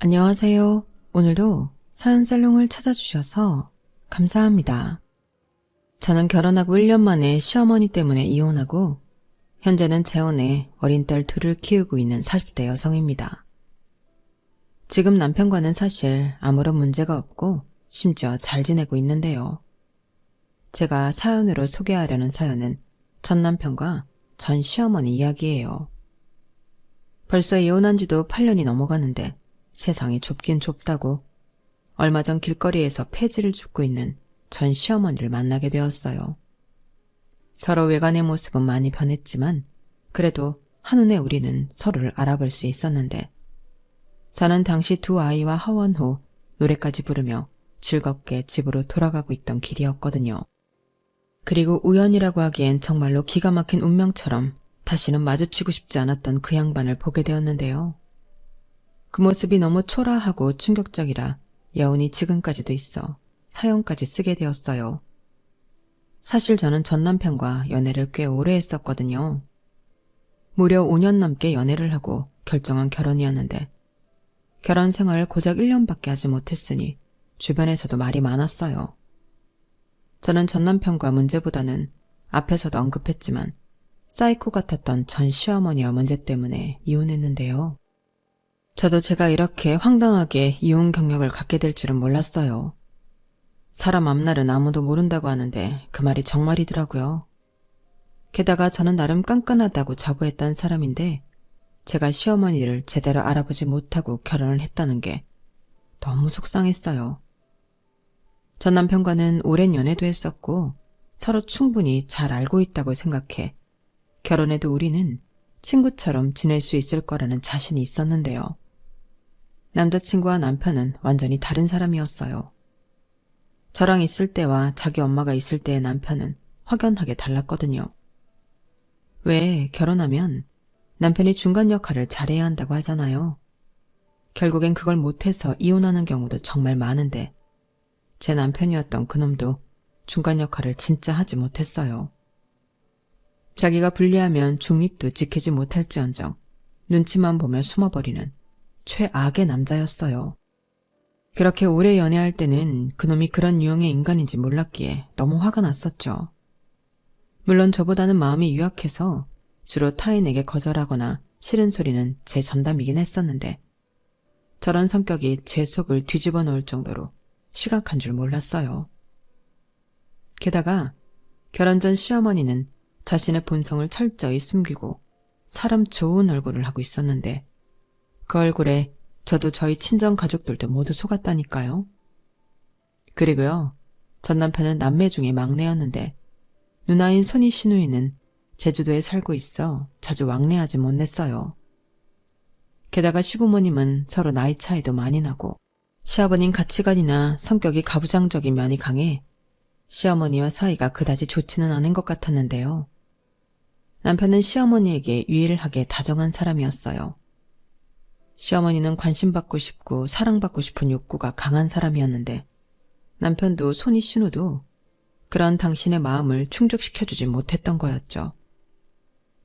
안녕하세요. 오늘도 사연살롱을 찾아주셔서 감사합니다. 저는 결혼하고 1년 만에 시어머니 때문에 이혼하고 현재는 재혼해 어린 딸 둘을 키우고 있는 40대 여성입니다. 지금 남편과는 사실 아무런 문제가 없고 심지어 잘 지내고 있는데요. 제가 사연으로 소개하려는 사연은 전 남편과 전 시어머니 이야기예요. 벌써 이혼한 지도 8년이 넘어가는데 세상이 좁긴 좁다고 얼마 전 길거리에서 폐지를 줍고 있는 전 시어머니를 만나게 되었어요. 서로 외관의 모습은 많이 변했지만 그래도 한눈에 우리는 서로를 알아볼 수 있었는데 저는 당시 두 아이와 하원 후 노래까지 부르며 즐겁게 집으로 돌아가고 있던 길이었거든요. 그리고 우연이라고 하기엔 정말로 기가 막힌 운명처럼 다시는 마주치고 싶지 않았던 그 양반을 보게 되었는데요. 그 모습이 너무 초라하고 충격적이라 여운이 지금까지도 있어 사연까지 쓰게 되었어요. 사실 저는 전 남편과 연애를 꽤 오래 했었거든요. 무려 5년 넘게 연애를 하고 결정한 결혼이었는데 결혼 생활을 고작 1년밖에 하지 못했으니 주변에서도 말이 많았어요. 저는 전 남편과 문제보다는 앞에서도 언급했지만 사이코 같았던 전 시어머니와 문제 때문에 이혼했는데요. 저도 제가 이렇게 황당하게 이혼 경력을 갖게 될 줄은 몰랐어요. 사람 앞날은 아무도 모른다고 하는데 그 말이 정말이더라고요. 게다가 저는 나름 깐깐하다고 자부했던 사람인데 제가 시어머니를 제대로 알아보지 못하고 결혼을 했다는 게 너무 속상했어요. 전 남편과는 오랜 연애도 했었고 서로 충분히 잘 알고 있다고 생각해 결혼해도 우리는 친구처럼 지낼 수 있을 거라는 자신이 있었는데요. 남자친구와 남편은 완전히 다른 사람이었어요. 저랑 있을 때와 자기 엄마가 있을 때의 남편은 확연하게 달랐거든요. 왜 결혼하면 남편이 중간 역할을 잘해야 한다고 하잖아요. 결국엔 그걸 못해서 이혼하는 경우도 정말 많은데 제 남편이었던 그놈도 중간 역할을 진짜 하지 못했어요. 자기가 불리하면 중립도 지키지 못할지언정 눈치만 보며 숨어버리는 최악의 남자였어요. 그렇게 오래 연애할 때는 그놈이 그런 유형의 인간인지 몰랐기에 너무 화가 났었죠. 물론 저보다는 마음이 유약해서 주로 타인에게 거절하거나 싫은 소리는 제 전담이긴 했었는데 저런 성격이 제 속을 뒤집어 놓을 정도로 심각한 줄 몰랐어요. 게다가 결혼 전 시어머니는 자신의 본성을 철저히 숨기고 사람 좋은 얼굴을 하고 있었는데 그 얼굴에 저도 저희 친정 가족들도 모두 속았다니까요. 그리고요, 전 남편은 남매 중에 막내였는데 누나인 손이 시누이는 제주도에 살고 있어 자주 왕래하지 못했어요. 게다가 시부모님은 서로 나이 차이도 많이 나고 시아버님 가치관이나 성격이 가부장적인 면이 강해 시어머니와 사이가 그다지 좋지는 않은 것 같았는데요. 남편은 시어머니에게 유일하게 다정한 사람이었어요. 시어머니는 관심받고 싶고 사랑받고 싶은 욕구가 강한 사람이었는데 남편도 손이 신우도 그런 당신의 마음을 충족시켜주지 못했던 거였죠.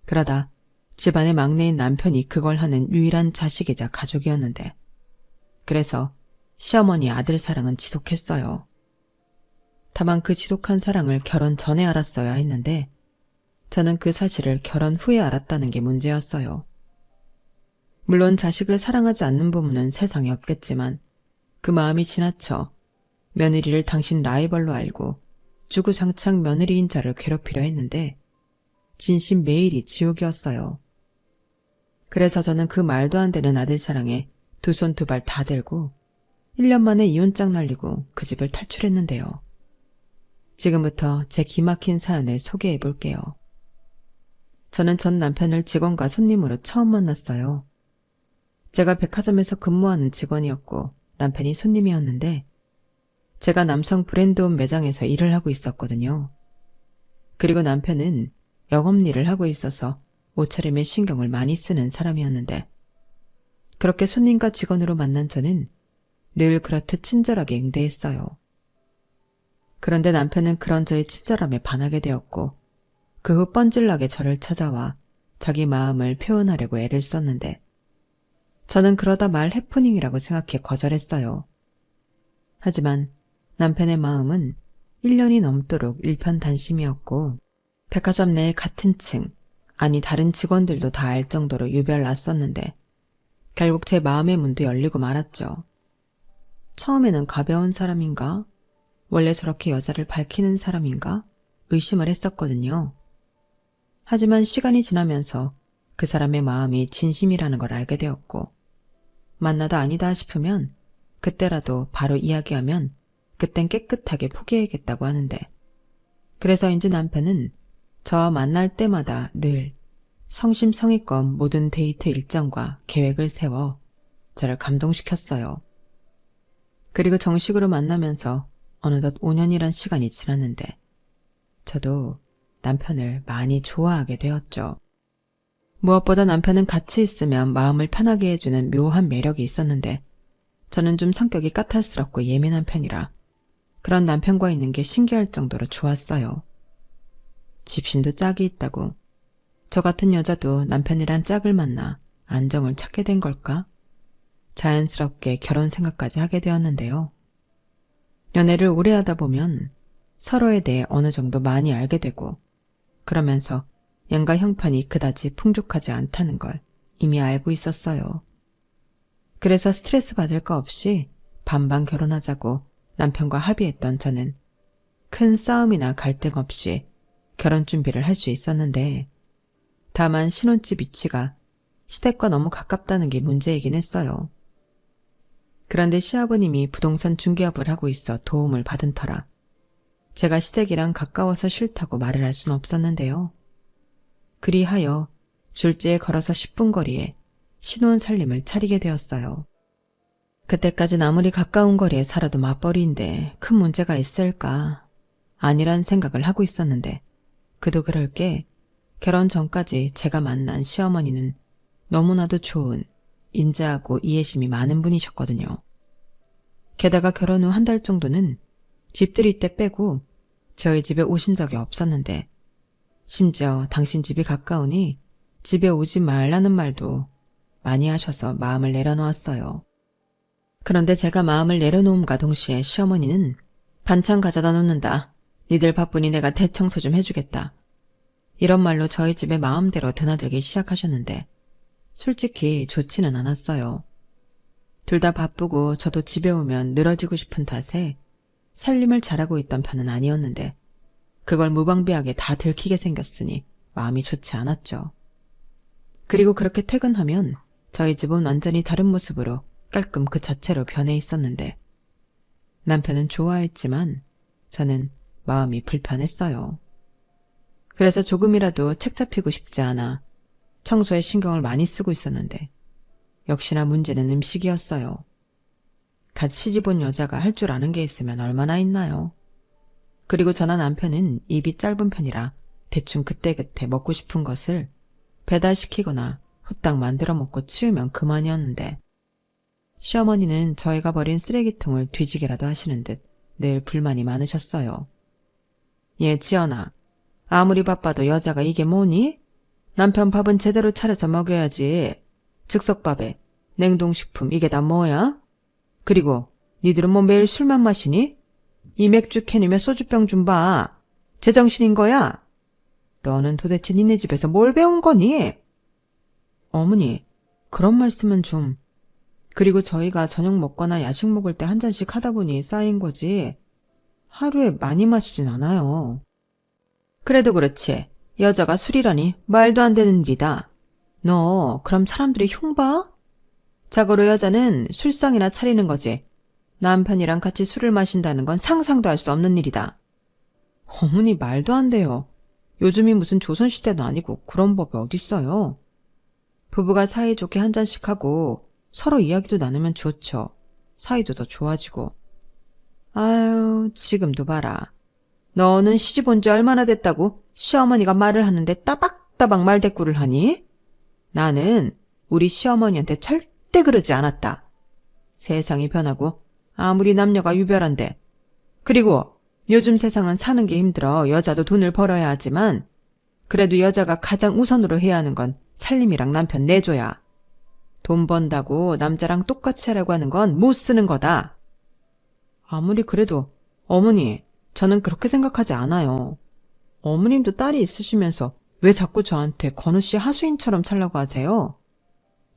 그러다 집안의 막내인 남편이 그걸 하는 유일한 자식이자 가족이었는데 그래서 시어머니의 아들 사랑은 지독했어요. 다만 그 지독한 사랑을 결혼 전에 알았어야 했는데 저는 그 사실을 결혼 후에 알았다는 게 문제였어요. 물론 자식을 사랑하지 않는 부모는 세상에 없겠지만 그 마음이 지나쳐 며느리를 당신 라이벌로 알고 주구장창 며느리인 자를 괴롭히려 했는데 진심 매일이 지옥이었어요. 그래서 저는 그 말도 안 되는 아들 사랑에 두 손 두 발 다 들고 1년 만에 이혼장 날리고 그 집을 탈출했는데요. 지금부터 제 기막힌 사연을 소개해 볼게요. 저는 전 남편을 직원과 손님으로 처음 만났어요. 제가 백화점에서 근무하는 직원이었고 남편이 손님이었는데 제가 남성 브랜드홈 매장에서 일을 하고 있었거든요. 그리고 남편은 영업일을 하고 있어서 옷차림에 신경을 많이 쓰는 사람이었는데 그렇게 손님과 직원으로 만난 저는 늘 그렇듯 친절하게 응대했어요. 그런데 남편은 그런 저의 친절함에 반하게 되었고 그 후 뻔질나게 저를 찾아와 자기 마음을 표현하려고 애를 썼는데 저는 그러다 말 해프닝이라고 생각해 거절했어요. 하지만 남편의 마음은 1년이 넘도록 일편단심이었고 백화점 내 같은 층, 아니 다른 직원들도 다 알 정도로 유별났었는데 결국 제 마음의 문도 열리고 말았죠. 처음에는 가벼운 사람인가? 원래 저렇게 여자를 밝히는 사람인가? 의심을 했었거든요. 하지만 시간이 지나면서 그 사람의 마음이 진심이라는 걸 알게 되었고 만나다 아니다 싶으면 그때라도 바로 이야기하면 그땐 깨끗하게 포기해야겠다고 하는데 그래서인지 남편은 저와 만날 때마다 늘 성심성의껏 모든 데이트 일정과 계획을 세워 저를 감동시켰어요. 그리고 정식으로 만나면서 어느덧 5년이란 시간이 지났는데 저도 남편을 많이 좋아하게 되었죠. 무엇보다 남편은 같이 있으면 마음을 편하게 해주는 묘한 매력이 있었는데 저는 좀 성격이 까탈스럽고 예민한 편이라 그런 남편과 있는 게 신기할 정도로 좋았어요. 집신도 짝이 있다고. 저 같은 여자도 남편이란 짝을 만나 안정을 찾게 된 걸까? 자연스럽게 결혼 생각까지 하게 되었는데요. 연애를 오래 하다 보면 서로에 대해 어느 정도 많이 알게 되고 그러면서 양가 형편이 그다지 풍족하지 않다는 걸 이미 알고 있었어요. 그래서 스트레스 받을 거 없이 반반 결혼하자고 남편과 합의했던 저는 큰 싸움이나 갈등 없이 결혼 준비를 할 수 있었는데 다만 신혼집 위치가 시댁과 너무 가깝다는 게 문제이긴 했어요. 그런데 시아버님이 부동산 중개업을 하고 있어 도움을 받은 터라 제가 시댁이랑 가까워서 싫다고 말을 할 수는 없었는데요. 그리하여 줄지에 걸어서 10분 거리에 신혼 살림을 차리게 되었어요. 그때까진 아무리 가까운 거리에 살아도 맞벌이인데 큰 문제가 있을까 아니란 생각을 하고 있었는데 그도 그럴 게 결혼 전까지 제가 만난 시어머니는 너무나도 좋은 인자하고 이해심이 많은 분이셨거든요. 게다가 결혼 후 한 달 정도는 집들이 때 빼고 저희 집에 오신 적이 없었는데 심지어 당신 집이 가까우니 집에 오지 말라는 말도 많이 하셔서 마음을 내려놓았어요. 그런데 제가 마음을 내려놓음과 동시에 시어머니는 반찬 가져다 놓는다. 니들 바쁘니 내가 대청소 좀 해주겠다. 이런 말로 저희 집에 마음대로 드나들기 시작하셨는데 솔직히 좋지는 않았어요. 둘 다 바쁘고 저도 집에 오면 늘어지고 싶은 탓에 살림을 잘하고 있던 편은 아니었는데 그걸 무방비하게 다 들키게 생겼으니 마음이 좋지 않았죠. 그리고 그렇게 퇴근하면 저희 집은 완전히 다른 모습으로 깔끔 그 자체로 변해 있었는데 남편은 좋아했지만 저는 마음이 불편했어요. 그래서 조금이라도 책 잡히고 싶지 않아 청소에 신경을 많이 쓰고 있었는데 역시나 문제는 음식이었어요. 갓 시집 온 여자가 할 줄 아는 게 있으면 얼마나 있나요? 그리고 저나 남편은 입이 짧은 편이라 대충 그때그때 먹고 싶은 것을 배달시키거나 후딱 만들어 먹고 치우면 그만이었는데 시어머니는 저희가 버린 쓰레기통을 뒤지기라도 하시는 듯 늘 불만이 많으셨어요. 예, 지연아. 아무리 바빠도 여자가 이게 뭐니? 남편 밥은 제대로 차려서 먹여야지. 즉석밥에 냉동식품 이게 다 뭐야? 그리고 니들은 뭐 매일 술만 마시니? 이 맥주 캔이며 소주병 좀 봐. 제정신인 거야? 너는 도대체 니네 집에서 뭘 배운 거니? 어머니, 그런 말씀은 좀... 그리고 저희가 저녁 먹거나 야식 먹을 때 한 잔씩 하다 보니 쌓인 거지. 하루에 많이 마시진 않아요. 그래도 그렇지. 여자가 술이라니 말도 안 되는 일이다. 너 그럼 사람들이 흉 봐? 자고로 여자는 술상이나 차리는 거지. 남편이랑 같이 술을 마신다는 건 상상도 할 수 없는 일이다. 어머니 말도 안 돼요. 요즘이 무슨 조선시대도 아니고 그런 법이 어딨어요. 부부가 사이좋게 한 잔씩 하고 서로 이야기도 나누면 좋죠. 사이도 더 좋아지고. 아유, 지금도 봐라. 너는 시집 온 지 얼마나 됐다고 시어머니가 말을 하는데 따박따박 말대꾸를 하니? 나는 우리 시어머니한테 절대 그러지 않았다. 세상이 변하고 아무리 남녀가 유별한데. 그리고 요즘 세상은 사는 게 힘들어 여자도 돈을 벌어야 하지만 그래도 여자가 가장 우선으로 해야 하는 건 살림이랑 남편 내줘야. 돈 번다고 남자랑 똑같이 하라고 하는 건 못 쓰는 거다. 아무리 그래도 어머니, 저는 그렇게 생각하지 않아요. 어머님도 딸이 있으시면서 왜 자꾸 저한테 건우 씨 하수인처럼 살라고 하세요?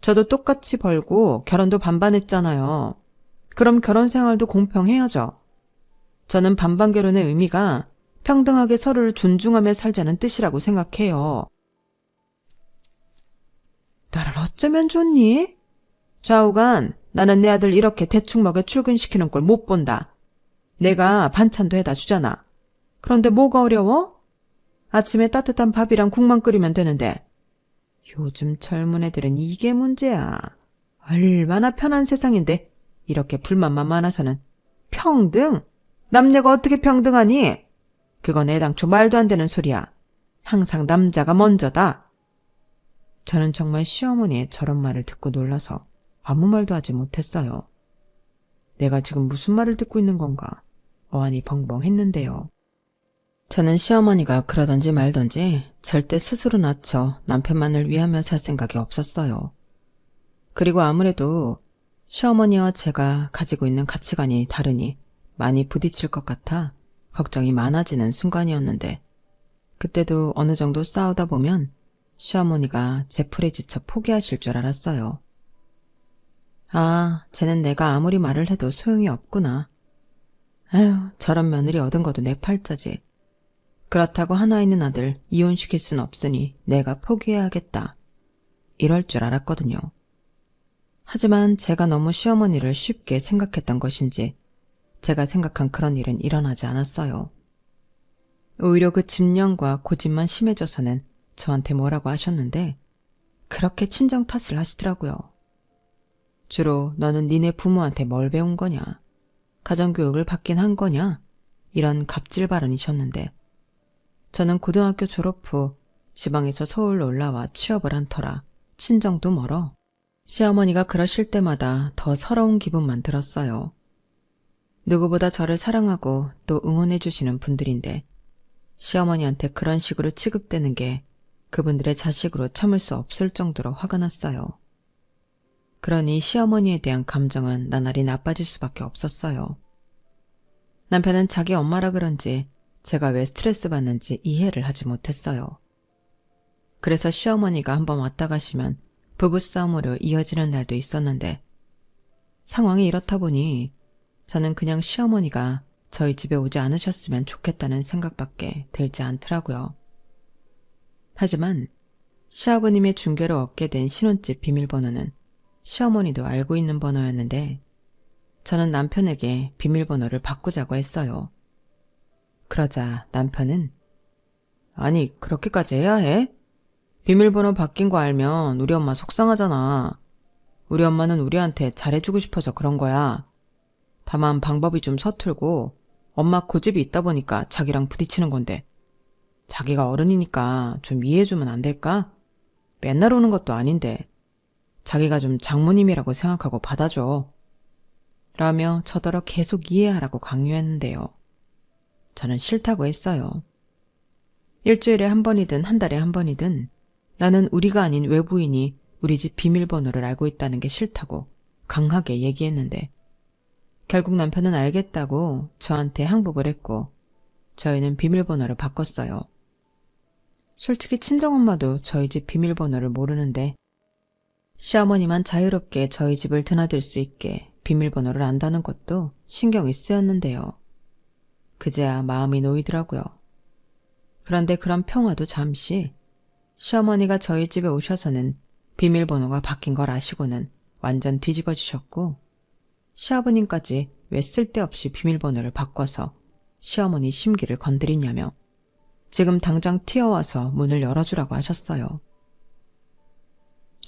저도 똑같이 벌고 결혼도 반반 했잖아요. 그럼 결혼 생활도 공평해야죠. 저는 반반 결혼의 의미가 평등하게 서로를 존중하며 살자는 뜻이라고 생각해요. 나를 어쩌면 좋니? 좌우간 나는 내 아들 이렇게 대충 먹여 출근시키는 꼴 못 본다. 내가 반찬도 해다 주잖아. 그런데 뭐가 어려워? 아침에 따뜻한 밥이랑 국만 끓이면 되는데. 요즘 젊은 애들은 이게 문제야. 얼마나 편한 세상인데 이렇게 불만만 많아서는. 평등? 남녀가 어떻게 평등하니? 그건 애당초 말도 안 되는 소리야. 항상 남자가 먼저다. 저는 정말 시어머니의 저런 말을 듣고 놀라서 아무 말도 하지 못했어요. 내가 지금 무슨 말을 듣고 있는 건가 어안이 벙벙했는데요. 저는 시어머니가 그러던지 말던지 절대 스스로 낮춰 남편만을 위하며 살 생각이 없었어요. 그리고 아무래도 시어머니와 제가 가지고 있는 가치관이 다르니 많이 부딪힐 것 같아 걱정이 많아지는 순간이었는데, 그때도 어느 정도 싸우다 보면 시어머니가 제 풀에 지쳐 포기하실 줄 알았어요. 아, 쟤는 내가 아무리 말을 해도 소용이 없구나. 에휴, 저런 며느리 얻은 것도 내 팔자지. 그렇다고 하나 있는 아들 이혼시킬 순 없으니 내가 포기해야겠다. 이럴 줄 알았거든요. 하지만 제가 너무 시어머니를 쉽게 생각했던 것인지 제가 생각한 그런 일은 일어나지 않았어요. 오히려 그 집념과 고집만 심해져서는 저한테 뭐라고 하셨는데 그렇게 친정 탓을 하시더라고요. 주로 너는 니네 부모한테 뭘 배운 거냐? 가정교육을 받긴 한 거냐? 이런 갑질 발언이셨는데, 저는 고등학교 졸업 후 지방에서 서울로 올라와 취업을 한 터라 친정도 멀어 시어머니가 그러실 때마다 더 서러운 기분만 들었어요. 누구보다 저를 사랑하고 또 응원해 주시는 분들인데 시어머니한테 그런 식으로 취급되는 게 그분들의 자식으로 참을 수 없을 정도로 화가 났어요. 그러니 시어머니에 대한 감정은 나날이 나빠질 수밖에 없었어요. 남편은 자기 엄마라 그런지 제가 왜 스트레스 받는지 이해를 하지 못했어요. 그래서 시어머니가 한번 왔다 가시면 부부싸움으로 이어지는 날도 있었는데, 상황이 이렇다 보니 저는 그냥 시어머니가 저희 집에 오지 않으셨으면 좋겠다는 생각밖에 들지 않더라고요. 하지만 시아버님의 중개로 얻게 된 신혼집 비밀번호는 시어머니도 알고 있는 번호였는데, 저는 남편에게 비밀번호를 바꾸자고 했어요. 그러자 남편은 아니, 그렇게까지 해야 해? 비밀번호 바뀐 거 알면 우리 엄마 속상하잖아. 우리 엄마는 우리한테 잘해주고 싶어서 그런 거야. 다만 방법이 좀 서툴고 엄마 고집이 있다 보니까 자기랑 부딪히는 건데, 자기가 어른이니까 좀 이해해주면 안 될까? 맨날 오는 것도 아닌데 자기가 좀 장모님이라고 생각하고 받아줘. 라며 저더러 계속 이해하라고 강요했는데요. 저는 싫다고 했어요. 일주일에 한 번이든 한 달에 한 번이든 나는 우리가 아닌 외부인이 우리 집 비밀번호를 알고 있다는 게 싫다고 강하게 얘기했는데, 결국 남편은 알겠다고 저한테 항복을 했고 저희는 비밀번호를 바꿨어요. 솔직히 친정엄마도 저희 집 비밀번호를 모르는데 시어머니만 자유롭게 저희 집을 드나들 수 있게 비밀번호를 안다는 것도 신경이 쓰였는데요. 그제야 마음이 놓이더라고요. 그런데 그런 평화도 잠시, 시어머니가 저희 집에 오셔서는 비밀번호가 바뀐 걸 아시고는 완전 뒤집어지셨고, 시아버님까지 왜 쓸데없이 비밀번호를 바꿔서 시어머니 심기를 건드리냐며 지금 당장 튀어와서 문을 열어주라고 하셨어요.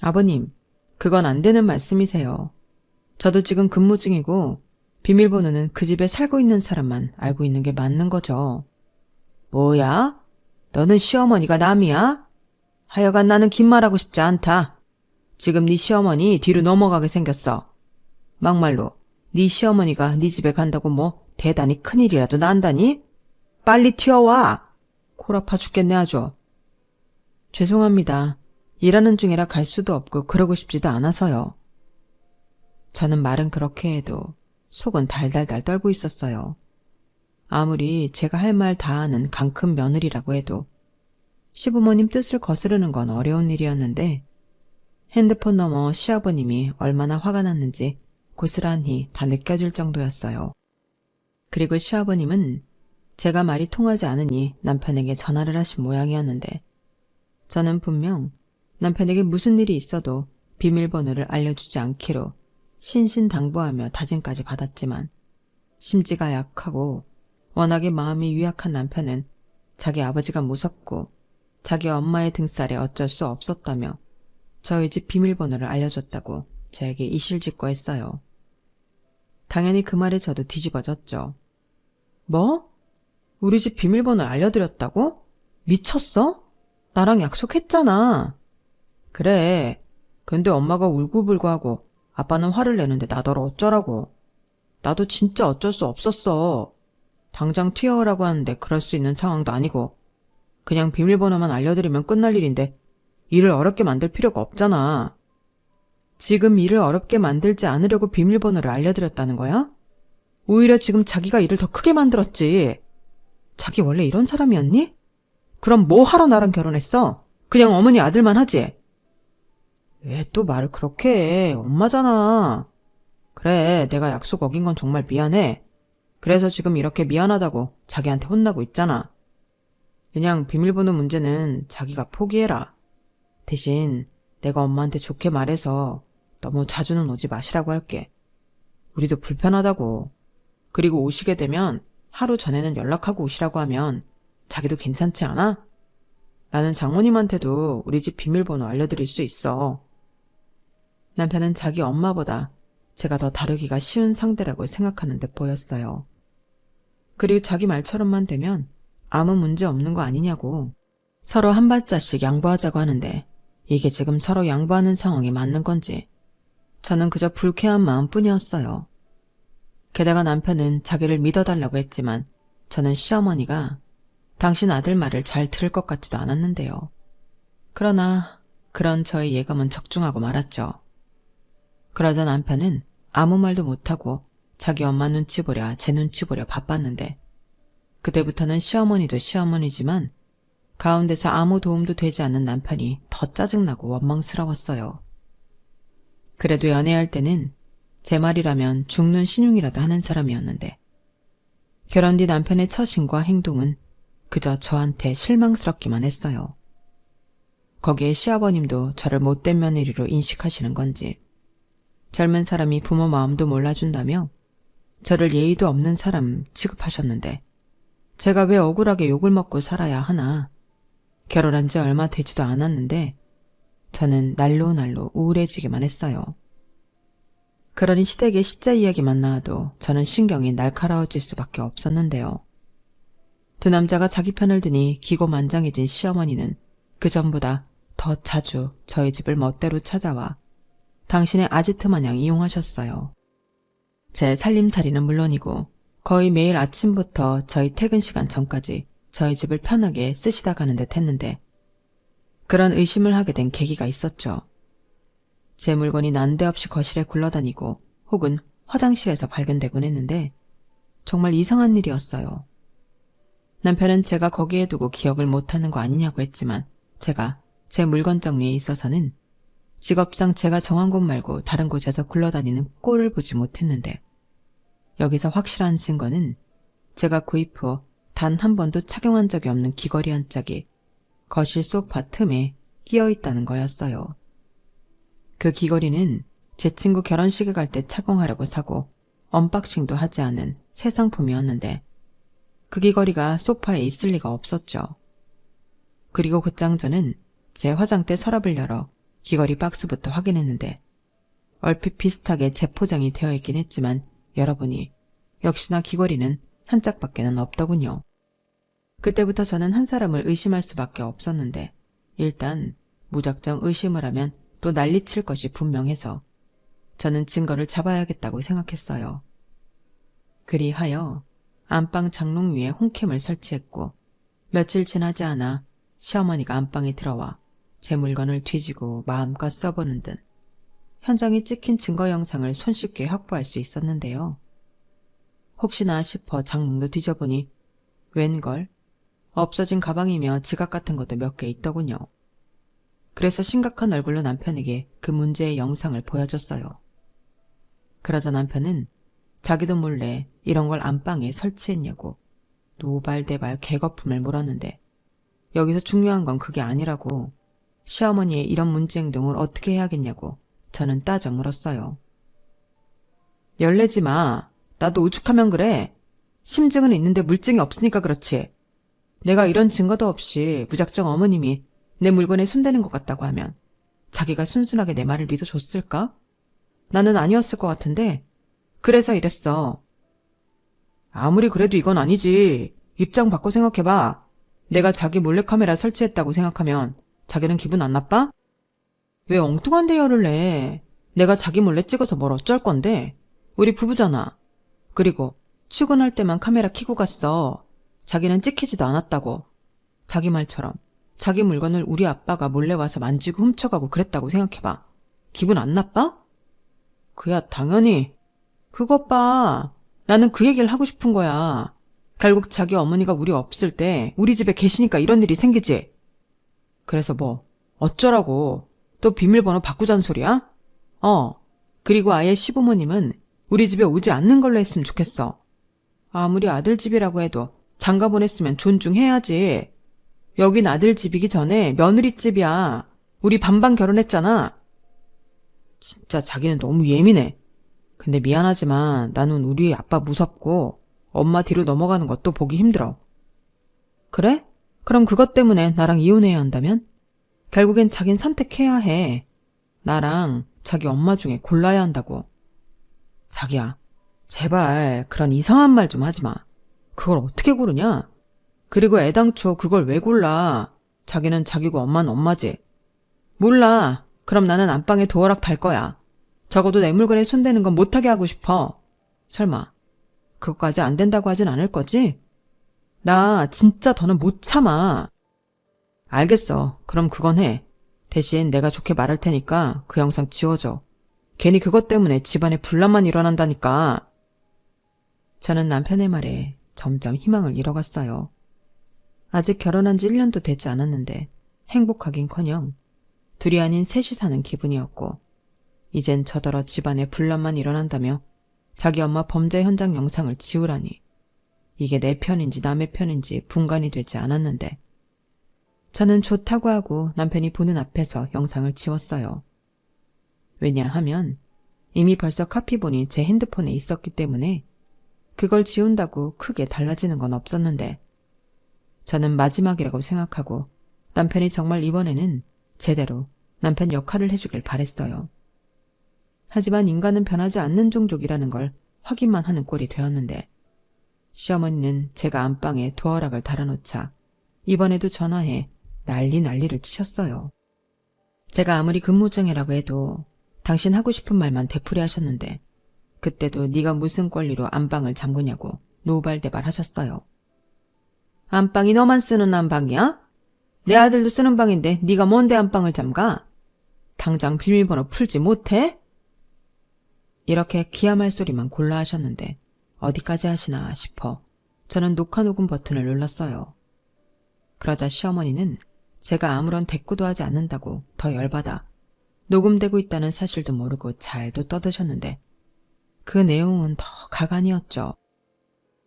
아버님, 그건 안 되는 말씀이세요. 저도 지금 근무 중이고 비밀번호는 그 집에 살고 있는 사람만 알고 있는 게 맞는 거죠. 뭐야? 너는 시어머니가 남이야? 하여간 나는 긴 말하고 싶지 않다. 지금 네 시어머니 뒤로 넘어가게 생겼어. 막말로 네 시어머니가 네 집에 간다고 뭐 대단히 큰일이라도 난다니? 빨리 튀어와. 콜 아파 죽겠네 아주. 죄송합니다. 일하는 중이라 갈 수도 없고 그러고 싶지도 않아서요. 저는 말은 그렇게 해도 속은 달달달 떨고 있었어요. 아무리 제가 할 말 다 하는 강큰 며느리라고 해도 시부모님 뜻을 거스르는 건 어려운 일이었는데 핸드폰 너머 시아버님이 얼마나 화가 났는지 고스란히 다 느껴질 정도였어요. 그리고 시아버님은 제가 말이 통하지 않으니 남편에게 전화를 하신 모양이었는데 저는 분명 남편에게 무슨 일이 있어도 비밀번호를 알려주지 않기로 신신당부하며 다짐까지 받았지만 심지가 약하고 워낙에 마음이 유약한 남편은 자기 아버지가 무섭고 자기 엄마의 등살에 어쩔 수 없었다며 저희 집 비밀번호를 알려줬다고 저에게 이실직고했어요. 당연히 그 말에 저도 뒤집어졌죠. 뭐? 우리 집 비밀번호 알려드렸다고? 미쳤어? 나랑 약속했잖아. 그래. 근데 엄마가 울고불고 하고 아빠는 화를 내는데 나더러 어쩌라고. 나도 진짜 어쩔 수 없었어. 당장 튀어오라고 하는데 그럴 수 있는 상황도 아니고 그냥 비밀번호만 알려드리면 끝날 일인데 일을 어렵게 만들 필요가 없잖아. 지금 일을 어렵게 만들지 않으려고 비밀번호를 알려드렸다는 거야? 오히려 지금 자기가 일을 더 크게 만들었지. 자기 원래 이런 사람이었니? 그럼 뭐 하러 나랑 결혼했어? 그냥 어머니 아들만 하지? 왜 또 말을 그렇게 해? 엄마잖아. 그래, 내가 약속 어긴 건 정말 미안해. 그래서 지금 이렇게 미안하다고 자기한테 혼나고 있잖아. 그냥 비밀번호 문제는 자기가 포기해라. 대신 내가 엄마한테 좋게 말해서 너무 자주는 오지 마시라고 할게. 우리도 불편하다고. 그리고 오시게 되면 하루 전에는 연락하고 오시라고 하면 자기도 괜찮지 않아? 나는 장모님한테도 우리 집 비밀번호 알려드릴 수 있어. 남편은 자기 엄마보다 제가 더 다루기가 쉬운 상대라고 생각하는 데 보였어요. 그리고 자기 말처럼만 되면 아무 문제 없는 거 아니냐고. 서로 한 발자씩 양보하자고 하는데 이게 지금 서로 양보하는 상황이 맞는 건지 저는 그저 불쾌한 마음뿐이었어요. 게다가 남편은 자기를 믿어달라고 했지만 저는 시어머니가 당신 아들 말을 잘 들을 것 같지도 않았는데요. 그러나 그런 저의 예감은 적중하고 말았죠. 그러자 남편은 아무 말도 못하고 자기 엄마 눈치 보랴 제 눈치 보랴 바빴는데 그때부터는 시어머니도 시어머니지만 가운데서 아무 도움도 되지 않는 남편이 더 짜증나고 원망스러웠어요. 그래도 연애할 때는 제 말이라면 죽는 신용이라도 하는 사람이었는데 결혼 뒤 남편의 처신과 행동은 그저 저한테 실망스럽기만 했어요. 거기에 시아버님도 저를 못된 며느리로 인식하시는 건지 젊은 사람이 부모 마음도 몰라준다며 저를 예의도 없는 사람 취급하셨는데 제가 왜 억울하게 욕을 먹고 살아야 하나. 결혼한 지 얼마 되지도 않았는데 저는 날로 우울해지기만 했어요. 그러니 시댁의 시자 이야기만 나와도 저는 신경이 날카로워질 수밖에 없었는데요. 두 남자가 자기 편을 드니 기고만장해진 시어머니는 그전보다 더 자주 저희 집을 멋대로 찾아와 당신의 아지트 마냥 이용하셨어요. 제 살림살이는 물론이고 거의 매일 아침부터 저희 퇴근 시간 전까지 저희 집을 편하게 쓰시다 가는 듯 했는데 그런 의심을 하게 된 계기가 있었죠. 제 물건이 난데없이 거실에 굴러다니고 혹은 화장실에서 발견되곤 했는데 정말 이상한 일이었어요. 남편은 제가 거기에 두고 기억을 못하는 거 아니냐고 했지만 제가 제 물건 정리에 있어서는 직업상 제가 정한 곳 말고 다른 곳에서 굴러다니는 꼴을 보지 못했는데 여기서 확실한 증거는 제가 구입 후 단 한 번도 착용한 적이 없는 귀걸이 한 짝이 거실 소파 틈에 끼어 있다는 거였어요. 그 귀걸이는 제 친구 결혼식에 갈 때 착용하려고 사고 언박싱도 하지 않은 새 상품이었는데 그 귀걸이가 소파에 있을 리가 없었죠. 그리고 곧장 저는 제 화장대 서랍을 열어 귀걸이 박스부터 확인했는데 얼핏 비슷하게 재포장이 되어 있긴 했지만 열어보니 역시나 귀걸이는 한 짝밖에는 없더군요. 그때부터 저는 한 사람을 의심할 수밖에 없었는데 일단 무작정 의심을 하면 또 난리칠 것이 분명해서 저는 증거를 잡아야겠다고 생각했어요. 그리하여 안방 장롱 위에 홈캠을 설치했고 며칠 지나지 않아 시어머니가 안방에 들어와 제 물건을 뒤지고 마음껏 써보는 등 현장에 찍힌 증거 영상을 손쉽게 확보할 수 있었는데요. 혹시나 싶어 장롱도 뒤져보니 웬걸 없어진 가방이며 지갑 같은 것도 몇 개 있더군요. 그래서 심각한 얼굴로 남편에게 그 문제의 영상을 보여줬어요. 그러자 남편은 자기도 몰래 이런 걸 안방에 설치했냐고 노발대발 개거품을 물었는데 여기서 중요한 건 그게 아니라고 시어머니의 이런 문제 행동을 어떻게 해야겠냐고 저는 따져 물었어요. 열내지 마. 나도 오죽하면 그래. 심증은 있는데 물증이 없으니까 그렇지. 내가 이런 증거도 없이 무작정 어머님이 내 물건에 손대는 것 같다고 하면 자기가 순순하게 내 말을 믿어줬을까? 나는 아니었을 것 같은데 그래서 이랬어. 아무리 그래도 이건 아니지. 입장 바꿔 생각해봐. 내가 자기 몰래카메라 설치했다고 생각하면 자기는 기분 안 나빠? 왜 엉뚱한 대열을 내? 내가 자기 몰래 찍어서 뭘 어쩔 건데? 우리 부부잖아. 그리고 출근할 때만 카메라 켜고 갔어. 자기는 찍히지도 않았다고. 자기 말처럼 자기 물건을 우리 아빠가 몰래 와서 만지고 훔쳐가고 그랬다고 생각해봐. 기분 안 나빠? 그야 당연히. 그것 봐. 나는 그 얘기를 하고 싶은 거야. 결국 자기 어머니가 우리 없을 때 우리 집에 계시니까 이런 일이 생기지. 그래서 뭐 어쩌라고. 또 비밀번호 바꾸자는 소리야? 그리고 아예 시부모님은 우리 집에 오지 않는 걸로 했으면 좋겠어. 아무리 아들 집이라고 해도 장가 보냈으면 존중해야지. 여긴 아들 집이기 전에 며느리 집이야. 우리 반반 결혼했잖아. 진짜 자기는 너무 예민해. 근데 미안하지만 나는 우리 아빠 무섭고 엄마 뒤로 넘어가는 것도 보기 힘들어. 그래? 그럼 그것 때문에 나랑 이혼해야 한다면? 결국엔 자긴 선택해야 해. 나랑 자기 엄마 중에 골라야 한다고. 자기야, 제발 그런 이상한 말 좀 하지 마. 그걸 어떻게 고르냐? 그리고 애당초 그걸 왜 골라? 자기는 자기고 엄마는 엄마지. 몰라. 그럼 나는 안방에 도어락 달 거야. 적어도 내 물건에 손대는 건 못하게 하고 싶어. 설마 그것까지 안 된다고 하진 않을 거지? 나 진짜 더는 못 참아. 알겠어. 그럼 그건 해. 대신 내가 좋게 말할 테니까 그 영상 지워줘. 괜히 그것 때문에 집안에 분란만 일어난다니까. 저는 남편의 말에 점점 희망을 잃어갔어요. 아직 결혼한 지 1년도 되지 않았는데 행복하긴커녕 둘이 아닌 셋이 사는 기분이었고 이젠 저더러 집안에 분란만 일어난다며 자기 엄마 범죄 현장 영상을 지우라니 이게 내 편인지 남의 편인지 분간이 되지 않았는데 저는 좋다고 하고 남편이 보는 앞에서 영상을 지웠어요. 왜냐하면 이미 벌써 카피본이 제 핸드폰에 있었기 때문에 그걸 지운다고 크게 달라지는 건 없었는데 저는 마지막이라고 생각하고 남편이 정말 이번에는 제대로 남편 역할을 해주길 바랬어요. 하지만 인간은 변하지 않는 종족이라는 걸 확인만 하는 꼴이 되었는데 시어머니는 제가 안방에 도어락을 달아놓자 이번에도 전화해 난리를 치셨어요. 제가 아무리 근무정이라고 해도 당신 하고 싶은 말만 되풀이 하셨는데 그때도 네가 무슨 권리로 안방을 잠그냐고 노발대발 하셨어요. 안방이 너만 쓰는 안방이야? 내 아들도 쓰는 방인데 네가 뭔데 안방을 잠가? 당장 비밀번호 풀지 못해? 이렇게 기야말 소리만 골라 하셨는데 어디까지 하시나 싶어 저는 녹화 녹음 버튼을 눌렀어요. 그러자 시어머니는 제가 아무런 대꾸도 하지 않는다고 더 열받아 녹음되고 있다는 사실도 모르고 잘도 떠드셨는데 그 내용은 더 가관이었죠.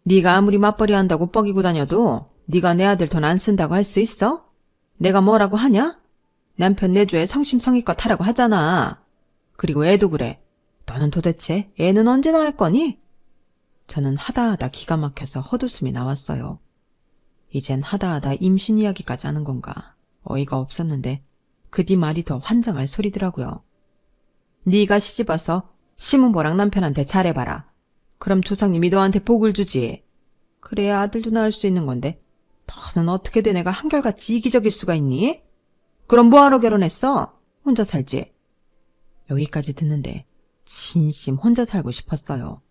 네가 아무리 맞벌이 한다고 뻐기고 다녀도 네가 내 아들 돈 안 쓴다고 할 수 있어? 내가 뭐라고 하냐? 남편 내조에 성심성의껏 하라고 하잖아. 그리고 애도 그래. 너는 도대체 애는 언제 낳을 거니? 저는 하다하다 기가 막혀서 헛웃음이 나왔어요. 이젠 하다하다 임신 이야기까지 하는 건가 어이가 없었는데 그 뒤 말이 더 환장할 소리더라고요. 네가 시집와서 시문보랑 남편한테 잘해봐라. 그럼 조상님이 너한테 복을 주지. 그래야 아들도 낳을 수 있는 건데 너는 어떻게 된 애가 한결같이 이기적일 수가 있니? 그럼 뭐하러 결혼했어? 혼자 살지. 여기까지 듣는데 진심 혼자 살고 싶었어요.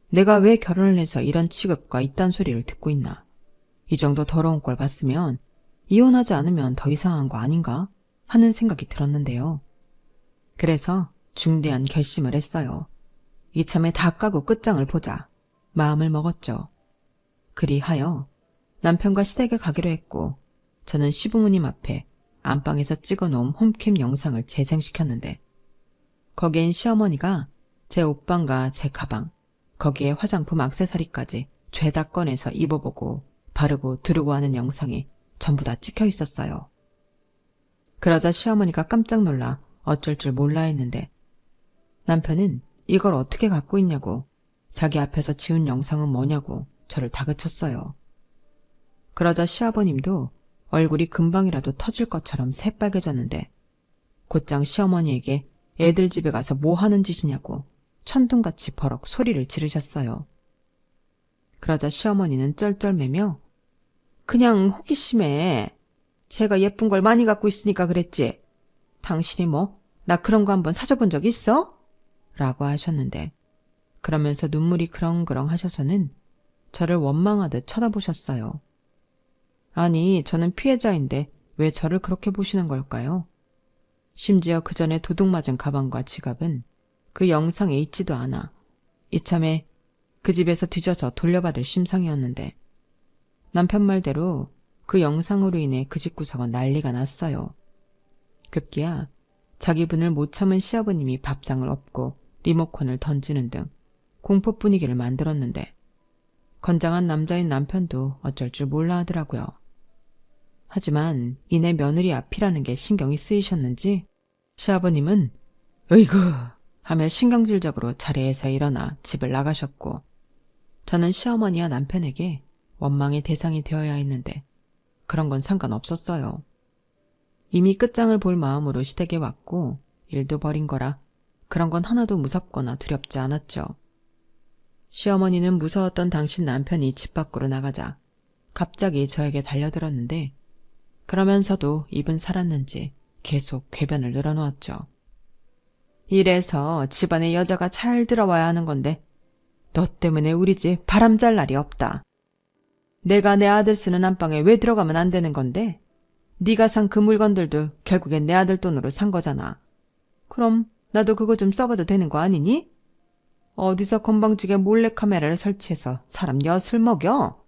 내가 왜 결혼을 해서 이런 취급과 이딴 소리를 듣고 있나. 이 정도 더러운 꼴 봤으면 이혼하지 않으면 더 이상한 거 아닌가? 하는 생각이 들었는데요. 그래서 중대한 결심을 했어요. 이참에 다 까고 끝장을 보자 마음을 먹었죠. 그리하여 남편과 시댁에 가기로 했고 저는 시부모님 앞에 안방에서 찍어놓은 홈캠 영상을 재생시켰는데 거기엔 시어머니가 제 옷방과 제 가방, 거기에 화장품 액세서리까지 죄다 꺼내서 입어보고 바르고 두르고 하는 영상이 전부 다 찍혀 있었어요. 그러자 시어머니가 깜짝 놀라 어쩔 줄 몰라 했는데 남편은 이걸 어떻게 갖고 있냐고 자기 앞에서 지운 영상은 뭐냐고 저를 다그쳤어요. 그러자 시아버님도 얼굴이 금방이라도 터질 것처럼 새빨개졌는데 곧장 시어머니에게 애들 집에 가서 뭐 하는 짓이냐고 천둥같이 버럭 소리를 지르셨어요. 그러자 시어머니는 쩔쩔매며 그냥 호기심에 제가 예쁜 걸 많이 갖고 있으니까 그랬지. 당신이 뭐 나 그런 거 한번 사줘본 적 있어? 라고 하셨는데 그러면서 눈물이 그렁그렁 하셔서는 저를 원망하듯 쳐다보셨어요. 아니, 저는 피해자인데 왜 저를 그렇게 보시는 걸까요? 심지어 그 전에 도둑 맞은 가방과 지갑은 그 영상에 있지도 않아 이참에 그 집에서 뒤져서 돌려받을 심상이었는데 남편 말대로 그 영상으로 인해 그 집 구석은 난리가 났어요. 급기야 자기 분을 못 참은 시아버님이 밥상을 엎고 리모컨을 던지는 등 공포 분위기를 만들었는데 건장한 남자인 남편도 어쩔 줄 몰라 하더라고요. 하지만 이내 며느리 앞이라는 게 신경이 쓰이셨는지 시아버님은 으이구 하며 신경질적으로 자리에서 일어나 집을 나가셨고 저는 시어머니와 남편에게 원망의 대상이 되어야 했는데 그런 건 상관없었어요. 이미 끝장을 볼 마음으로 시댁에 왔고 일도 벌인 거라 그런 건 하나도 무섭거나 두렵지 않았죠. 시어머니는 무서웠던 당신 남편이 집 밖으로 나가자 갑자기 저에게 달려들었는데 그러면서도 입은 살았는지 계속 궤변을 늘어놓았죠. 이래서 집안에 여자가 잘 들어와야 하는 건데 너 때문에 우리 집 바람 잘 날이 없다. 내가 내 아들 쓰는 안방에 왜 들어가면 안 되는 건데 네가 산 그 물건들도 결국엔 내 아들 돈으로 산 거잖아. 그럼 나도 그거 좀 써봐도 되는 거 아니니? 어디서 건방지게 몰래카메라를 설치해서 사람 엿을 먹여?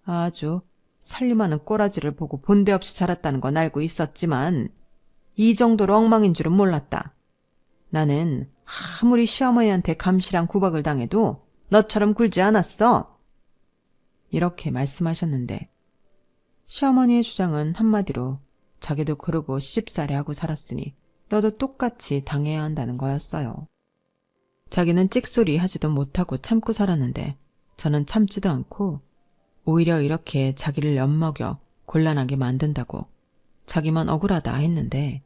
아주 살림하는 꼬라지를 보고 본데 없이 자랐다는 건 알고 있었지만 이 정도로 엉망인 줄은 몰랐다. 나는 아무리 시어머니한테 감시랑 구박을 당해도 너처럼 굴지 않았어. 이렇게 말씀하셨는데 시어머니의 주장은 한마디로 자기도 그러고 시집살이 하고 살았으니 너도 똑같이 당해야 한다는 거였어요. 자기는 찍소리 하지도 못하고 참고 살았는데 저는 참지도 않고 오히려 이렇게 자기를 엿먹여 곤란하게 만든다고 자기만 억울하다 했는데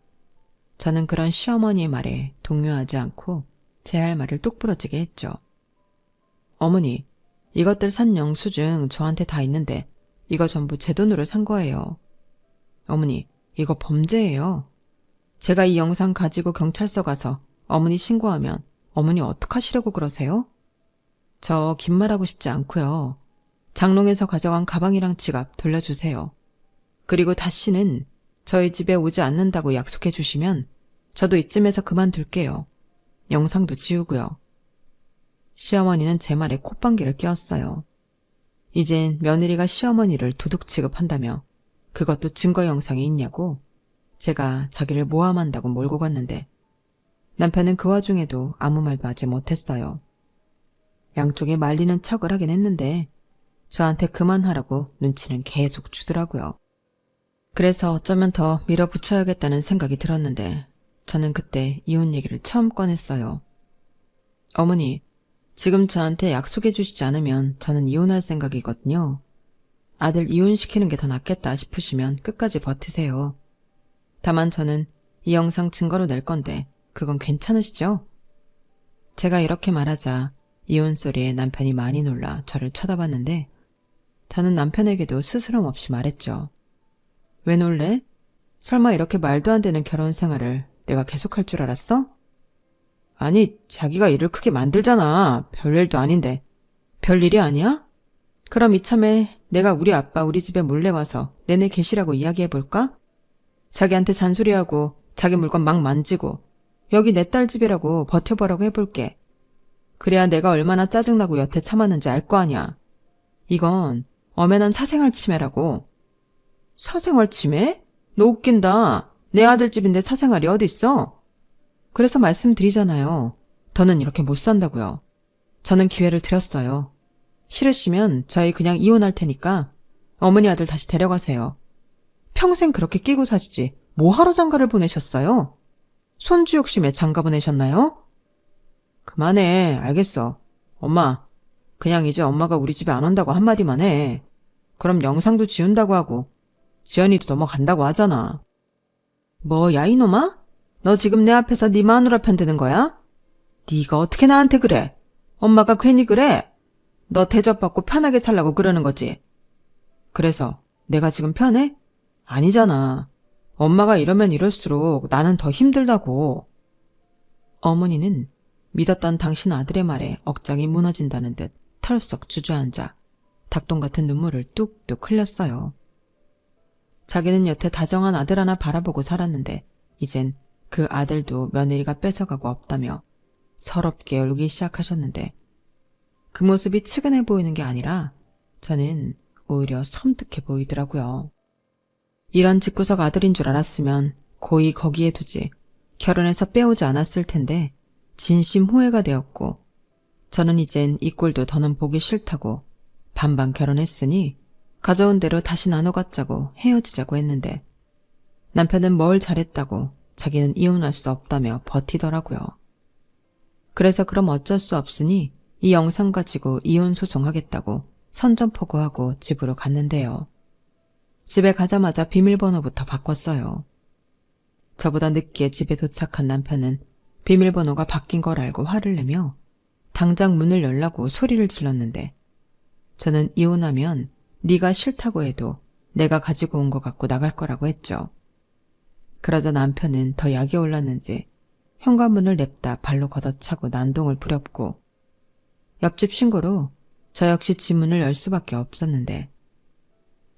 저는 그런 시어머니의 말에 동요하지 않고 제 할 말을 똑부러지게 했죠. 어머니, 이것들 산 영수증 저한테 다 있는데 이거 전부 제 돈으로 산 거예요. 어머니, 이거 범죄예요. 제가 이 영상 가지고 경찰서 가서 어머니 신고하면 어머니 어떡하시려고 그러세요? 저 긴 말하고 싶지 않고요. 장롱에서 가져간 가방이랑 지갑 돌려주세요. 그리고 다시는 저희 집에 오지 않는다고 약속해 주시면 저도 이쯤에서 그만둘게요. 영상도 지우고요. 시어머니는 제 말에 콧방귀를 뀌었어요. 이젠 며느리가 시어머니를 도둑 취급한다며 그것도 증거 영상이 있냐고 제가 자기를 모함한다고 몰고 갔는데 남편은 그 와중에도 아무 말도 하지 못했어요. 양쪽에 말리는 척을 하긴 했는데 저한테 그만하라고 눈치는 계속 주더라고요. 그래서 어쩌면 더 밀어붙여야겠다는 생각이 들었는데 저는 그때 이혼 얘기를 처음 꺼냈어요. 어머니, 지금 저한테 약속해 주시지 않으면 저는 이혼할 생각이거든요. 아들 이혼시키는 게 더 낫겠다 싶으시면 끝까지 버티세요. 다만 저는 이 영상 증거로 낼 건데 그건 괜찮으시죠? 제가 이렇게 말하자 이혼 소리에 남편이 많이 놀라 저를 쳐다봤는데 저는 남편에게도 스스럼 없이 말했죠. 왜 놀래? 설마 이렇게 말도 안 되는 결혼 생활을 내가 계속할 줄 알았어? 아니, 자기가 일을 크게 만들잖아. 별일도 아닌데. 별일이 아니야? 그럼 이참에 내가 우리 아빠 우리 집에 몰래 와서 내내 계시라고 이야기해볼까? 자기한테 잔소리하고 자기 물건 막 만지고 여기 내 딸 집이라고 버텨보라고 해볼게. 그래야 내가 얼마나 짜증나고 여태 참았는지 알 거 아냐. 이건 엄연한 사생활 침해라고. 사생활 침해? 너 웃긴다. 내 아들 집인데 사생활이 어딨어? 그래서 말씀드리잖아요. 더는 이렇게 못 산다고요. 저는 기회를 드렸어요. 싫으시면 저희 그냥 이혼할 테니까 어머니 아들 다시 데려가세요. 평생 그렇게 끼고 사시지 뭐하러 장가를 보내셨어요? 손주 욕심에 장가 보내셨나요? 그만해. 알겠어. 엄마, 그냥 이제 엄마가 우리 집에 안 온다고 한마디만 해. 그럼 영상도 지운다고 하고 지연이도 넘어간다고 하잖아. 뭐, 야 이놈아? 너 지금 내 앞에서 네 마누라 편드는 거야? 네가 어떻게 나한테 그래? 엄마가 괜히 그래? 너 대접받고 편하게 살라고 그러는 거지. 그래서 내가 지금 편해? 아니잖아. 엄마가 이러면 이럴수록 나는 더 힘들다고. 어머니는 믿었던 당신 아들의 말에 억장이 무너진다는 듯 털썩 주저앉아 닭똥 같은 눈물을 뚝뚝 흘렸어요. 자기는 여태 다정한 아들 하나 바라보고 살았는데 이젠 그 아들도 며느리가 뺏어가고 없다며 서럽게 울기 시작하셨는데 그 모습이 측은해 보이는 게 아니라 저는 오히려 섬뜩해 보이더라고요. 이런 집구석 아들인 줄 알았으면 고이 거기에 두지 결혼해서 빼오지 않았을 텐데 진심 후회가 되었고 저는 이젠 이 꼴도 더는 보기 싫다고 반반 결혼했으니 가져온 대로 다시 나눠 갖자고 헤어지자고 했는데 남편은 뭘 잘했다고 자기는 이혼할 수 없다며 버티더라고요. 그래서 그럼 어쩔 수 없으니 이 영상 가지고 이혼 소송하겠다고 선전포고하고 집으로 갔는데요. 집에 가자마자 비밀번호부터 바꿨어요. 저보다 늦게 집에 도착한 남편은 비밀번호가 바뀐 걸 알고 화를 내며 당장 문을 열라고 소리를 질렀는데 저는 이혼하면 네가 싫다고 해도 내가 가지고 온 것 갖고 나갈 거라고 했죠. 그러자 남편은 더 약이 올랐는지 현관문을 냅다 발로 걷어차고 난동을 부렸고 옆집 신고로 저 역시 집 문을 열 수밖에 없었는데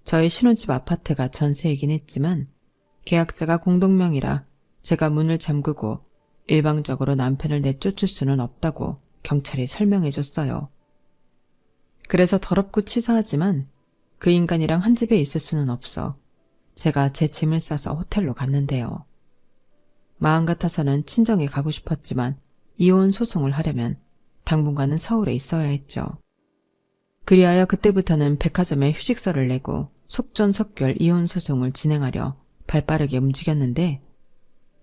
저희 신혼집 아파트가 전세이긴 했지만 계약자가 공동명의라 제가 문을 잠그고 일방적으로 남편을 내쫓을 수는 없다고 경찰이 설명해줬어요. 그래서 더럽고 치사하지만 그 인간이랑 한 집에 있을 수는 없어 제가 제 짐을 싸서 호텔로 갔는데요. 마음 같아서는 친정에 가고 싶었지만 이혼 소송을 하려면 당분간은 서울에 있어야 했죠. 그리하여 그때부터는 백화점에 휴직서를 내고 속전속결 이혼 소송을 진행하려 발빠르게 움직였는데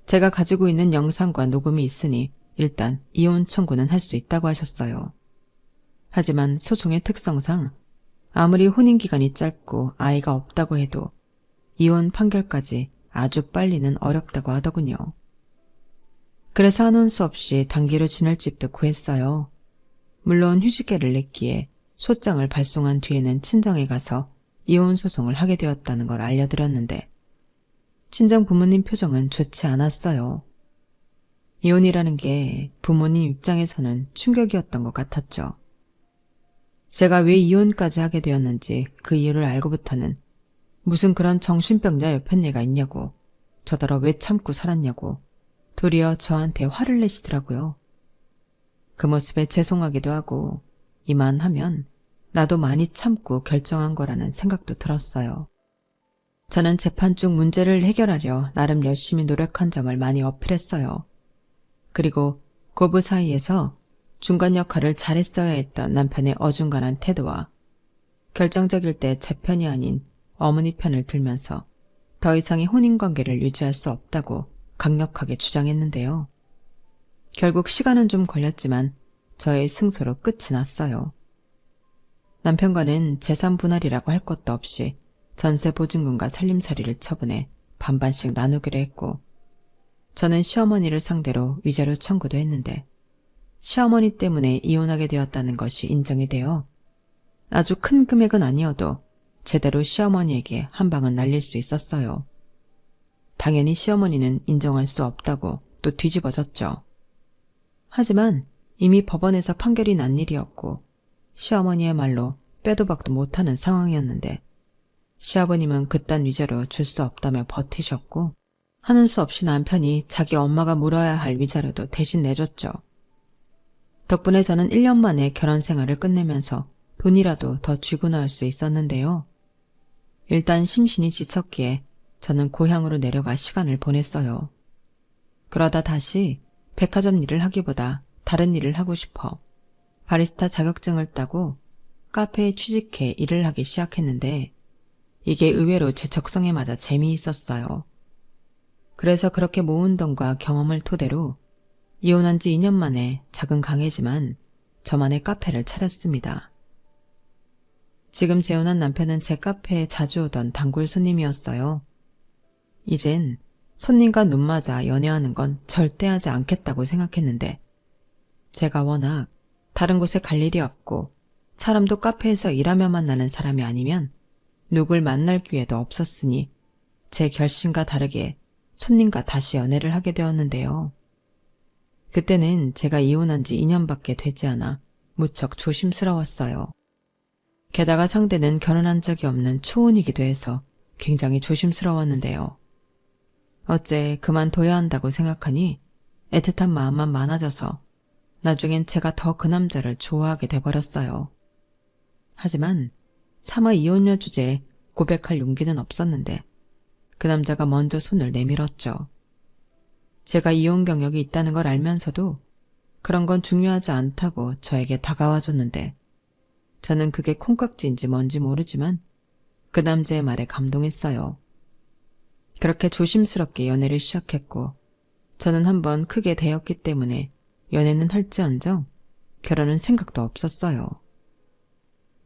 제가 가지고 있는 영상과 녹음이 있으니 일단 이혼 청구는 할 수 있다고 하셨어요. 하지만 소송의 특성상 아무리 혼인기간이 짧고 아이가 없다고 해도 이혼 판결까지 아주 빨리는 어렵다고 하더군요. 그래서 한원 수 없이 단기로 지낼 집도 구했어요. 물론 휴직계를 냈기에 소장을 발송한 뒤에는 친정에 가서 이혼 소송을 하게 되었다는 걸 알려드렸는데 친정 부모님 표정은 좋지 않았어요. 이혼이라는 게 부모님 입장에서는 충격이었던 것 같았죠. 제가 왜 이혼까지 하게 되었는지 그 이유를 알고부터는 무슨 그런 정신병자 여편네가 있냐고 저더러 왜 참고 살았냐고 도리어 저한테 화를 내시더라고요. 그 모습에 죄송하기도 하고 이만하면 나도 많이 참고 결정한 거라는 생각도 들었어요. 저는 재판 중 문제를 해결하려 나름 열심히 노력한 점을 많이 어필했어요. 그리고 고부 사이에서 중간 역할을 잘했어야 했던 남편의 어중간한 태도와 결정적일 때 제 편이 아닌 어머니 편을 들면서 더 이상의 혼인관계를 유지할 수 없다고 강력하게 주장했는데요. 결국 시간은 좀 걸렸지만 저의 승소로 끝이 났어요. 남편과는 재산 분할이라고 할 것도 없이 전세 보증금과 살림살이를 처분해 반반씩 나누기로 했고 저는 시어머니를 상대로 위자료 청구도 했는데 시어머니 때문에 이혼하게 되었다는 것이 인정이 되어 아주 큰 금액은 아니어도 제대로 시어머니에게 한 방은 날릴 수 있었어요. 당연히 시어머니는 인정할 수 없다고 또 뒤집어졌죠. 하지만 이미 법원에서 판결이 난 일이었고 시어머니의 말로 빼도 박도 못하는 상황이었는데 시아버님은 그딴 위자료 줄 수 없다며 버티셨고 하는 수 없이 남편이 자기 엄마가 물어야 할 위자료도 대신 내줬죠. 덕분에 저는 1년 만에 결혼 생활을 끝내면서 돈이라도 더 쥐고 나올 수 있었는데요. 일단 심신이 지쳤기에 저는 고향으로 내려가 시간을 보냈어요. 그러다 다시 백화점 일을 하기보다 다른 일을 하고 싶어 바리스타 자격증을 따고 카페에 취직해 일을 하기 시작했는데 이게 의외로 제 적성에 맞아 재미있었어요. 그래서 그렇게 모은 돈과 경험을 토대로 이혼한 지 2년 만에 작은 가게지만 저만의 카페를 차렸습니다. 지금 재혼한 남편은 제 카페에 자주 오던 단골 손님이었어요. 이젠 손님과 눈 맞아 연애하는 건 절대 하지 않겠다고 생각했는데 제가 워낙 다른 곳에 갈 일이 없고 사람도 카페에서 일하며 만나는 사람이 아니면 누굴 만날 기회도 없었으니 제 결심과 다르게 손님과 다시 연애를 하게 되었는데요. 그때는 제가 이혼한 지 2년밖에 되지 않아 무척 조심스러웠어요. 게다가 상대는 결혼한 적이 없는 초혼이기도 해서 굉장히 조심스러웠는데요. 어째 그만둬야 한다고 생각하니 애틋한 마음만 많아져서 나중엔 제가 더 그 남자를 좋아하게 돼버렸어요. 하지만 차마 이혼녀 주제에 고백할 용기는 없었는데 그 남자가 먼저 손을 내밀었죠. 제가 이혼 경력이 있다는 걸 알면서도 그런 건 중요하지 않다고 저에게 다가와줬는데 저는 그게 콩깍지인지 뭔지 모르지만 그 남자의 말에 감동했어요. 그렇게 조심스럽게 연애를 시작했고 저는 한번 크게 데였기 때문에 연애는 할지언정 결혼은 생각도 없었어요.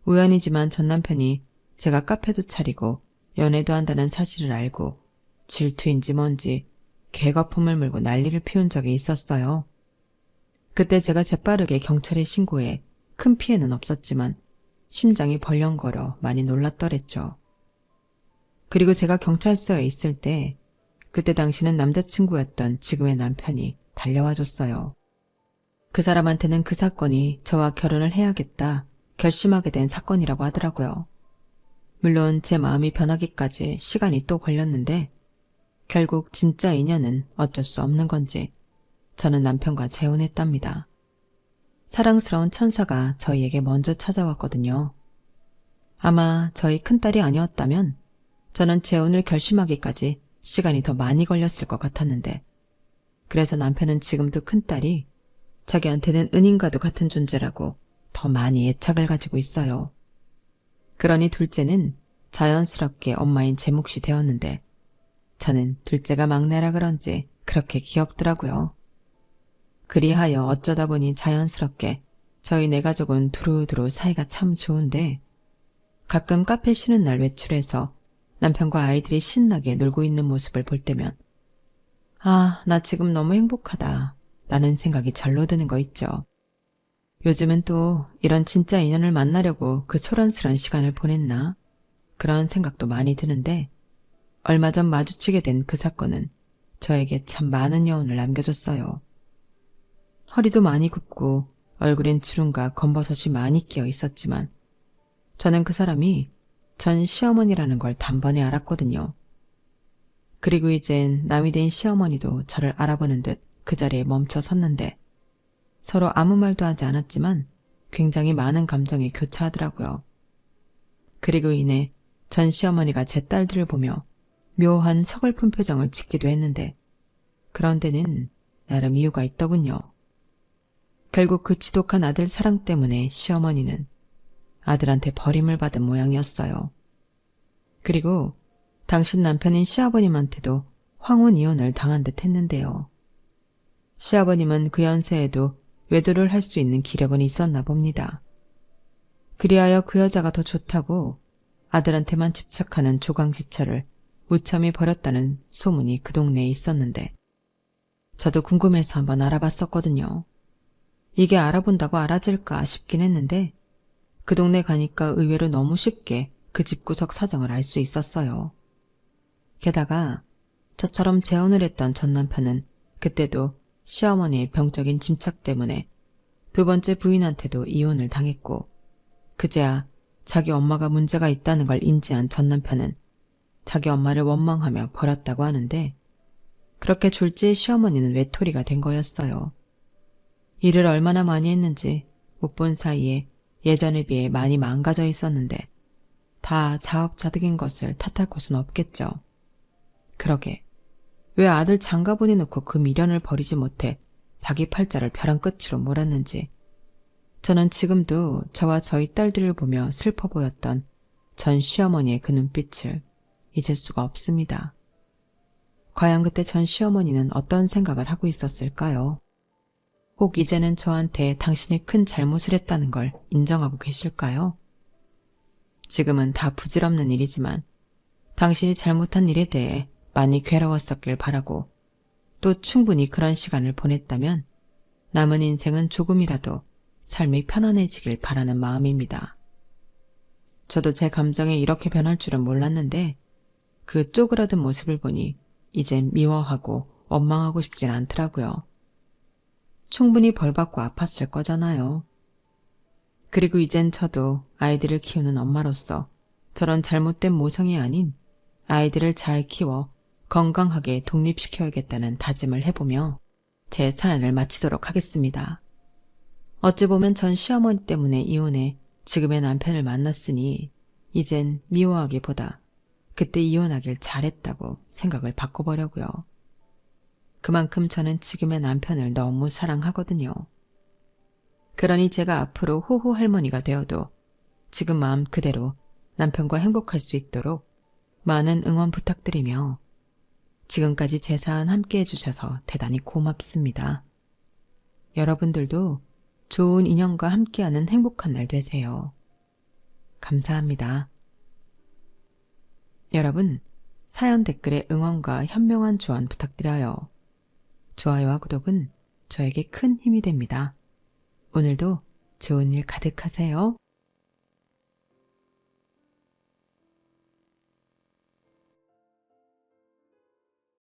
우연이지만 전 남편이 제가 카페도 차리고 연애도 한다는 사실을 알고 질투인지 뭔지 개거품을 물고 난리를 피운 적이 있었어요. 그때 제가 재빠르게 경찰에 신고해 큰 피해는 없었지만 심장이 벌렁거려 많이 놀랐더랬죠. 그리고 제가 경찰서에 있을 때 그때 당시는 남자친구였던 지금의 남편이 달려와 줬어요. 그 사람한테는 그 사건이 저와 결혼을 해야겠다 결심하게 된 사건이라고 하더라고요. 물론 제 마음이 변하기까지 시간이 또 걸렸는데 결국 진짜 인연은 어쩔 수 없는 건지 저는 남편과 재혼했답니다. 사랑스러운 천사가 저희에게 먼저 찾아왔거든요. 아마 저희 큰딸이 아니었다면 저는 재혼을 결심하기까지 시간이 더 많이 걸렸을 것 같았는데 그래서 남편은 지금도 큰딸이 자기한테는 은인과도 같은 존재라고 더 많이 애착을 가지고 있어요. 그러니 둘째는 자연스럽게 엄마인 제 몫이 되었는데 저는 둘째가 막내라 그런지 그렇게 귀엽더라고요. 그리하여 어쩌다 보니 자연스럽게 저희 네 가족은 두루두루 사이가 참 좋은데 가끔 카페 쉬는 날 외출해서 남편과 아이들이 신나게 놀고 있는 모습을 볼 때면 아, 나 지금 너무 행복하다 라는 생각이 절로 드는 거 있죠. 요즘은 또 이런 진짜 인연을 만나려고 그 소란스런 시간을 보냈나? 그런 생각도 많이 드는데 얼마 전 마주치게 된 그 사건은 저에게 참 많은 여운을 남겨줬어요. 허리도 많이 굽고 얼굴엔 주름과 검버섯이 많이 끼어 있었지만 저는 그 사람이 전 시어머니라는 걸 단번에 알았거든요. 그리고 이젠 남이 된 시어머니도 저를 알아보는 듯 그 자리에 멈춰 섰는데 서로 아무 말도 하지 않았지만 굉장히 많은 감정이 교차하더라고요. 그리고 이내 전 시어머니가 제 딸들을 보며 묘한 서글픈 표정을 짓기도 했는데 그런 데는 나름 이유가 있더군요. 결국 그 지독한 아들 사랑 때문에 시어머니는 아들한테 버림을 받은 모양이었어요. 그리고 당신 남편인 시아버님한테도 황혼 이혼을 당한 듯 했는데요. 시아버님은 그 연세에도 외도를 할 수 있는 기력은 있었나 봅니다. 그리하여 그 여자가 더 좋다고 아들한테만 집착하는 조강지처를 무참히 버렸다는 소문이 그 동네에 있었는데 저도 궁금해서 한번 알아봤었거든요. 이게 알아본다고 알아질까 싶긴 했는데 그 동네 가니까 의외로 너무 쉽게 그 집구석 사정을 알 수 있었어요. 게다가 저처럼 재혼을 했던 전 남편은 그때도 시어머니의 병적인 짐착 때문에 두 번째 부인한테도 이혼을 당했고 그제야 자기 엄마가 문제가 있다는 걸 인지한 전 남편은 자기 엄마를 원망하며 버렸다고 하는데 그렇게 졸지의 시어머니는 외톨이가 된 거였어요. 일을 얼마나 많이 했는지 못 본 사이에 예전에 비해 많이 망가져 있었는데 다 자업자득인 것을 탓할 곳은 없겠죠. 그러게 왜 아들 장가 보내놓고 그 미련을 버리지 못해 자기 팔자를 벼랑 끝으로 몰았는지 저는 지금도 저와 저희 딸들을 보며 슬퍼 보였던 전 시어머니의 그 눈빛을 잊을 수가 없습니다. 과연 그때 전 시어머니는 어떤 생각을 하고 있었을까요? 혹 이제는 저한테 당신이 큰 잘못을 했다는 걸 인정하고 계실까요? 지금은 다 부질없는 일이지만 당신이 잘못한 일에 대해 많이 괴로웠었길 바라고 또 충분히 그런 시간을 보냈다면 남은 인생은 조금이라도 삶이 편안해지길 바라는 마음입니다. 저도 제 감정이 이렇게 변할 줄은 몰랐는데 그 쪼그라든 모습을 보니 이젠 미워하고 원망하고 싶진 않더라고요. 충분히 벌받고 아팠을 거잖아요. 그리고 이젠 저도 아이들을 키우는 엄마로서 저런 잘못된 모성이 아닌 아이들을 잘 키워 건강하게 독립시켜야겠다는 다짐을 해보며 제 사연을 마치도록 하겠습니다. 어찌 보면 전 시어머니 때문에 이혼해 지금의 남편을 만났으니 이젠 미워하기보다 그때 이혼하길 잘했다고 생각을 바꿔보려고요. 그만큼 저는 지금의 남편을 너무 사랑하거든요. 그러니 제가 앞으로 호호 할머니가 되어도 지금 마음 그대로 남편과 행복할 수 있도록 많은 응원 부탁드리며 지금까지 제 사연 함께 해주셔서 대단히 고맙습니다. 여러분들도 좋은 인연과 함께하는 행복한 날 되세요. 감사합니다. 여러분, 사연 댓글에 응원과 현명한 조언 부탁드려요. 좋아요와 구독은 저에게 큰 힘이 됩니다. 오늘도 좋은 일 가득하세요.